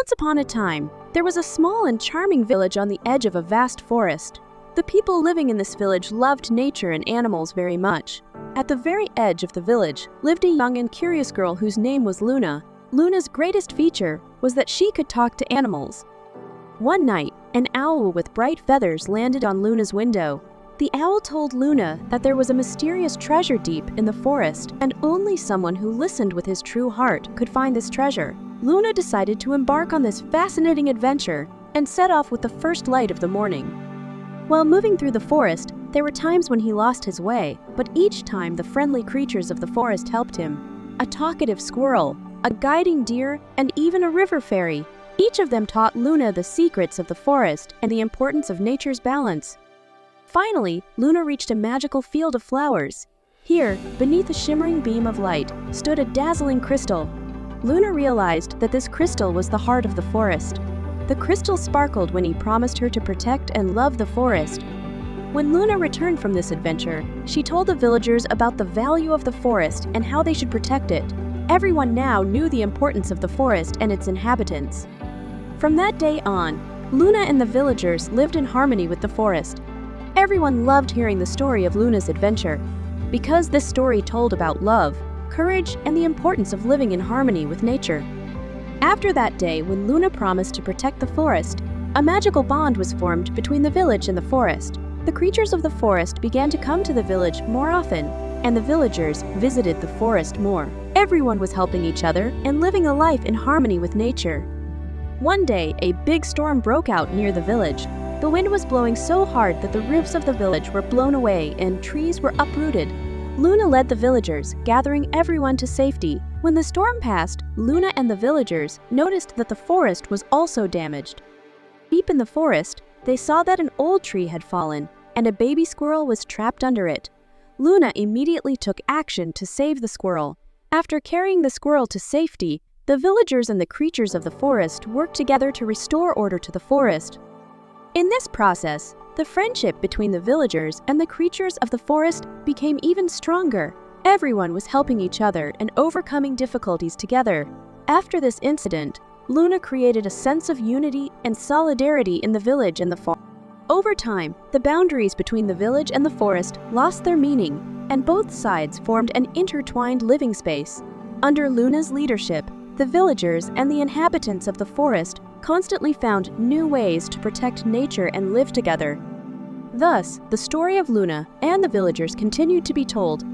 Once upon a time, there was a small and charming village on the edge of a vast forest. The people living in this village loved nature and animals very much. At the very edge of the village lived a young and curious girl whose name was Luna. Luna's greatest feature was that she could talk to animals. One night, an owl with bright feathers landed on Luna's window. The owl told Luna that there was a mysterious treasure deep in the forest, and only someone who listened with his true heart could find this treasure. Luna decided to embark on this fascinating adventure and set off with the first light of the morning. While moving through the forest, there were times when he lost his way, but each time the friendly creatures of the forest helped him. A talkative squirrel, a guiding deer, and even a river fairy. Each of them taught Luna the secrets of the forest and the importance of nature's balance. Finally, Luna reached a magical field of flowers. Here, beneath a shimmering beam of light, stood a dazzling crystal. Luna realized that this crystal was the heart of the forest. The crystal sparkled when he promised her to protect and love the forest. When Luna returned from this adventure, she told the villagers about the value of the forest and how they should protect it. Everyone now knew the importance of the forest and its inhabitants. From that day on, Luna and the villagers lived in harmony with the forest. Everyone loved hearing the story of Luna's adventure, because this story told about love, courage, and the importance of living in harmony with nature. After that day, when Luna promised to protect the forest, a magical bond was formed between the village and the forest. The creatures of the forest began to come to the village more often, and the villagers visited the forest more. Everyone was helping each other and living a life in harmony with nature. One day, a big storm broke out near the village. The wind was blowing so hard that the roofs of the village were blown away and trees were uprooted. Luna led the villagers, gathering everyone to safety. When the storm passed, Luna and the villagers noticed that the forest was also damaged. Deep in the forest, they saw that an old tree had fallen, and a baby squirrel was trapped under it. Luna immediately took action to save the squirrel. After carrying the squirrel to safety, the villagers and the creatures of the forest worked together to restore order to the forest. In this process, the friendship between the villagers and the creatures of the forest became even stronger. Everyone was helping each other and overcoming difficulties together. After this incident, Luna created a sense of unity and solidarity in the village and the forest. Over time, the boundaries between the village and the forest lost their meaning, and both sides formed an intertwined living space. Under Luna's leadership, the villagers and the inhabitants of the forest constantly found new ways to protect nature and live together. Thus, the story of Luna and the villagers continued to be told,